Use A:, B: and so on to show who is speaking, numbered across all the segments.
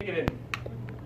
A: Get in.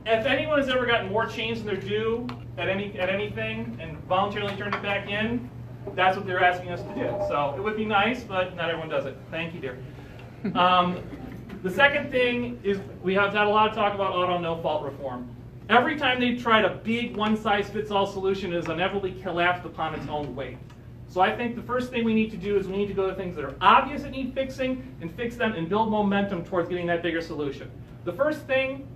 A: If anyone has ever gotten more change than they're due at anything and voluntarily turned it back in, that's what they're asking us to do. So it would be nice, but not everyone does it. Thank you, dear. The second thing is we have had a lot of talk about auto no-fault reform. Every time they've tried a big one-size-fits-all solution, it has inevitably collapsed upon its own weight. So I think the first thing we need to do is we need to go to things that are obvious that need fixing and fix them and build momentum towards getting that bigger solution. The first thing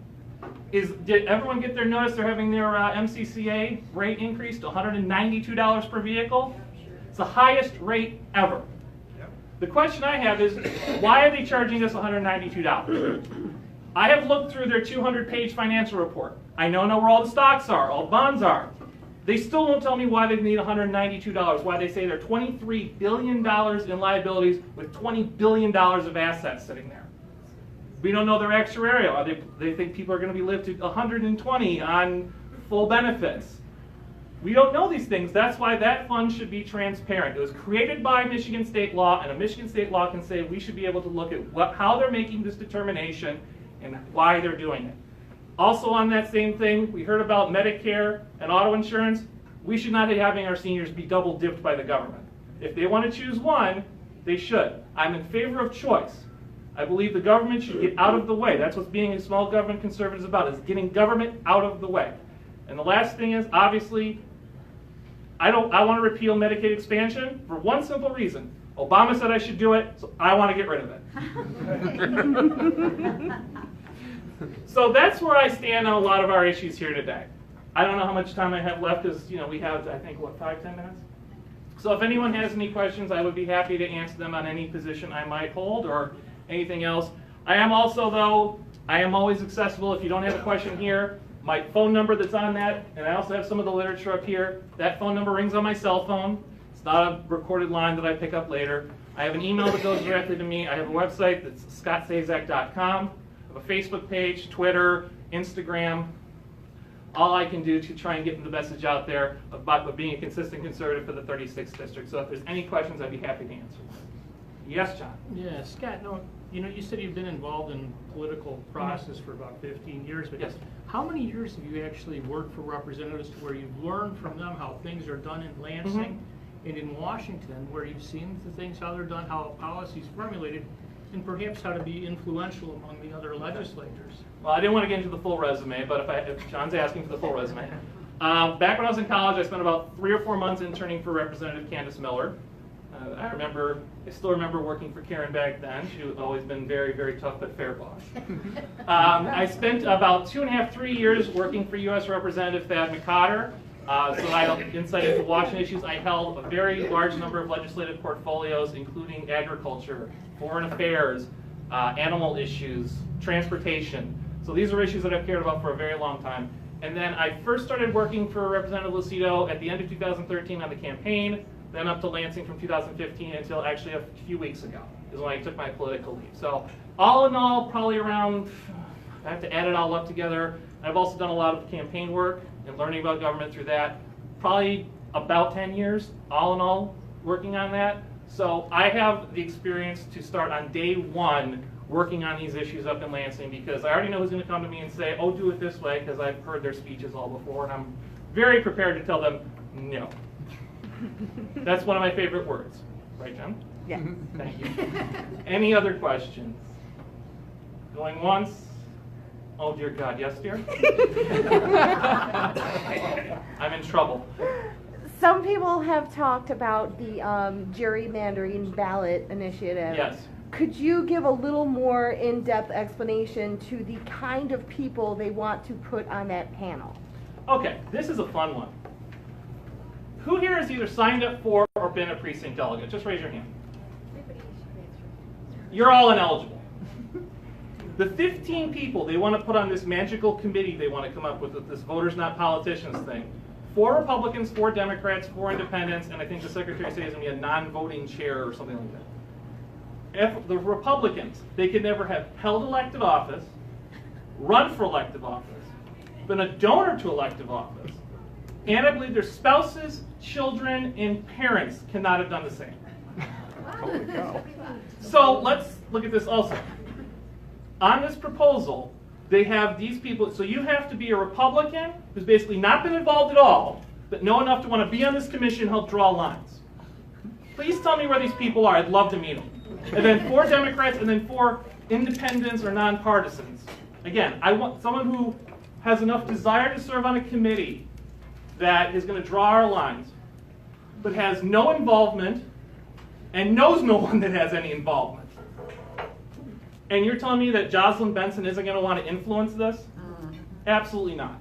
A: is, did everyone get their notice they're having their MCCA rate increased to $192 per vehicle? It's the highest rate ever. The question I have is, why are they charging us $192? I have looked through their 200-page financial report. I know where all the stocks are, all the bonds are. They still won't tell me why they need $192, why they say they're $23 billion in liabilities with $20 billion of assets sitting there. We don't know their actuarial. They think people are going to be lived to 120 on full benefits. We don't know these things. That's why that fund should be transparent. It was created by Michigan state law, and a Michigan state law can say we should be able to look at how they're making this determination and why they're doing it. Also on that same thing, we heard about Medicare and auto insurance. We should not be having our seniors be double dipped by the government. If they want to choose one, they should. I'm in favor of choice. I believe the government should get out of the way. That's what being a small government conservative is about, is getting government out of the way. And the last thing is, obviously, I want to repeal Medicaid expansion for one simple reason. Obama said I should do it, so I want to get rid of it. So that's where I stand on a lot of our issues here today. I don't know how much time I have left, because we have, I think, what, 5-10 minutes? So if anyone has any questions, I would be happy to answer them on any position I might hold or anything else. I am also, though, I am always accessible. If you don't have a question here, my phone number that's on that, and I also have some of the literature up here, that phone number rings on my cell phone. It's not a recorded line that I pick up later. I have an email that goes directly to me. I have a website that's scottsazak.com. I have a Facebook page, Twitter, Instagram. All I can do to try and get the message out there about being a consistent conservative for the 36th district. So if there's any questions, I'd be happy to answer. Yes, John?
B: Yeah, Scott, no, you said you've been involved in political process for about 15 years, but
A: yes.
B: How many years have you actually worked for representatives where you've learned from them how things are done in Lansing and in Washington, where you've seen the things, how they're done, how policies formulated, and perhaps how to be influential among the other legislators?
A: Well, I didn't want to get into the full resume, but if John's asking for the full resume. Back when I was in college, I spent about 3 or 4 months interning for Representative Candace Miller. I still remember working for Karen back then. She was always been very, very tough but fair boss. I spent about 2.5, 3 years working for U.S. Representative Thad McCotter. So I had insight into Washington issues. I held a very large number of legislative portfolios, including agriculture, foreign affairs, animal issues, transportation. So these are issues that I've cared about for a very long time. And then I first started working for Representative Lucido at the end of 2013 on the campaign, then up to Lansing from 2015 until actually a few weeks ago is when I took my political leave. So all in all, probably around, I have to add it all up together. I've also done a lot of campaign work and learning about government through that. Probably about 10 years, all in all, working on that. So I have the experience to start on day one working on these issues up in Lansing, because I already know who's going to come to me and say, oh, do it this way, because I've heard their speeches all before, and I'm very prepared to tell them no. That's one of my favorite words. Right, Jen?
C: Yeah.
A: Thank you. Any other questions? Going once? Oh, dear God. Yes, dear? I'm in trouble.
C: Some people have talked about the gerrymandering ballot initiative.
A: Yes.
C: Could you give a little more in-depth explanation to the kind of people they want to put on that panel?
A: Okay, this is a fun one. Who here has either signed up for or been a precinct delegate? Just raise your hand. You're all ineligible. The 15 people they want to put on this magical committee they want to come up with this voters not politicians thing. 4 Republicans, 4 Democrats, 4 independents, and I think the Secretary says going to be a non-voting chair or something like that. If the Republicans, they could never have held elected office, run for elective office, been a donor to elective office, and I believe their spouses, children, and parents cannot have done the same.
D: Holy cow.
A: So let's look at this also. On this proposal, they have these people, so you have to be a Republican who's basically not been involved at all, but know enough to want to be on this commission and help draw lines. Please tell me where these people are. I'd love to meet them. And then 4 Democrats, and then 4 independents or nonpartisans. Again, I want someone who has enough desire to serve on a committee that is going to draw our lines, but has no involvement and knows no one that has any involvement. And you're telling me that Jocelyn Benson isn't going to want to influence this? Absolutely not.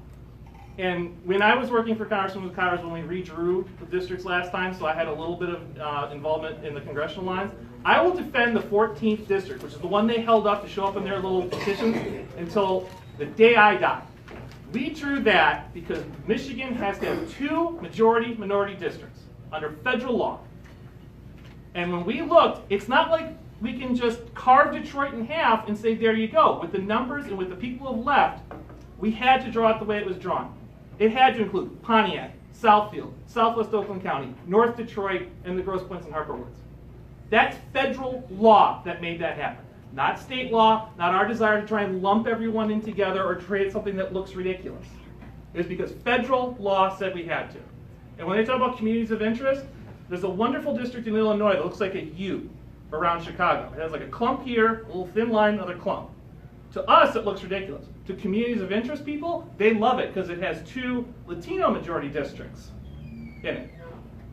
A: And when I was working for Congresswoman Connors when we redrew the districts last time, so I had a little bit of involvement in the congressional lines, I will defend the 14th district, which is the one they held up to show up in their little petitions, until the day I die. We drew that because Michigan has to have 2 majority-minority districts under federal law. And when we looked, it's not like we can just carve Detroit in half and say, there you go. With the numbers and with the people who have left, we had to draw it the way it was drawn. It had to include Pontiac, Southfield, Southwest Oakland County, North Detroit, and the Grosse Points and Harper Woods. That's federal law that made that happen. Not state law, not our desire to try and lump everyone in together or create something that looks ridiculous. It was because federal law said we had to. And when they talk about communities of interest, there's a wonderful district in Illinois that looks like a U around Chicago. It has like a clump here, a little thin line, another clump. To us, it looks ridiculous. To communities of interest people, they love it because it has 2 Latino majority districts in it.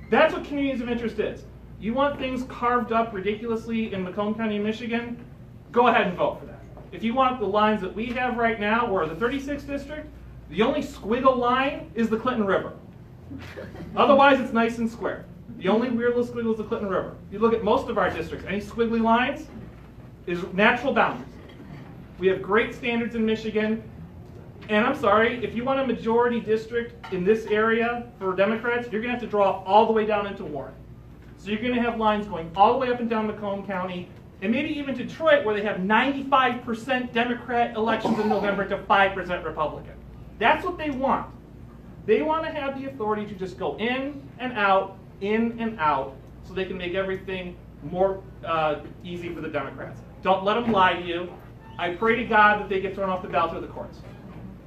A: That's what communities of interest is. You want things carved up ridiculously in Macomb County, Michigan, go ahead and vote for that. If you want the lines that we have right now, or the 36th district, the only squiggle line is the Clinton River. Otherwise, it's nice and square. The only weird little squiggle is the Clinton River. If you look at most of our districts, any squiggly lines is natural boundaries. We have great standards in Michigan. And I'm sorry, if you want a majority district in this area for Democrats, you're going to have to draw all the way down into Warren. So you're going to have lines going all the way up and down Macomb County, and maybe even Detroit, where they have 95% Democrat elections in November to 5% Republican. That's what they want. They want to have the authority to just go in and out, so they can make everything more easy for the Democrats. Don't let them lie to you. I pray to God that they get thrown off the ballot through the courts.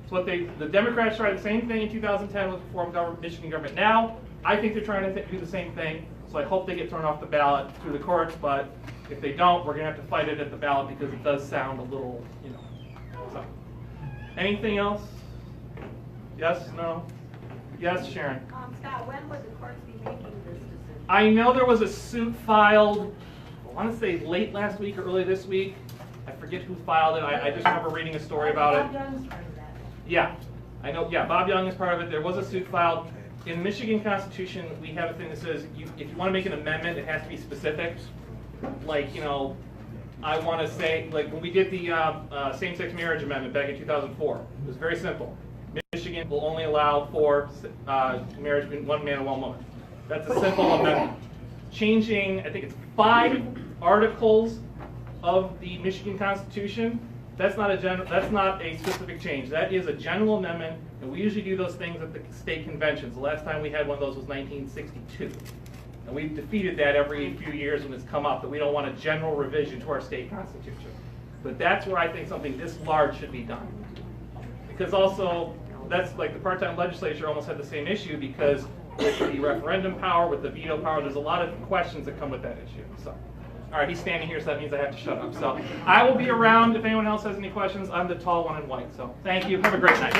A: It's what the Democrats tried the same thing in 2010 with reform Michigan government. Now, I think they're trying to do the same thing. So I hope they get thrown off the ballot through the courts, but if they don't, we're going to have to fight it at the ballot because it does sound a little, So. Anything else? Yes? No? Yes, Sharon?
D: Scott, when would the courts be making this decision?
A: I know there was a suit filed, I want to say late last week or early this week. I forget who filed it. I just remember reading a story about it.
D: Bob Young's part of that.
A: Yeah, I know. Yeah, Bob Young is part of it. There was a suit filed. In Michigan Constitution, we have a thing that says if you want to make an amendment, it has to be specific. Like, I want to say, like when we did the same-sex marriage amendment back in 2004, it was very simple. Michigan will only allow for marriage between one man and one woman. That's a simple amendment. Changing, I think it's 5 articles of the Michigan Constitution. That's not a specific change. That is a general amendment, and we usually do those things at the state conventions. The last time we had one of those was 1962. And we've defeated that every few years when it's come up, that we don't want a general revision to our state constitution. But that's where I think something this large should be done. Because also, that's like the part-time legislature almost had the same issue because with the referendum power, with the veto power, there's a lot of questions that come with that issue. So. All right, he's standing here, so that means I have to shut up. So I will be around if anyone else has any questions. I'm the tall one in white. So thank you. Have a great night.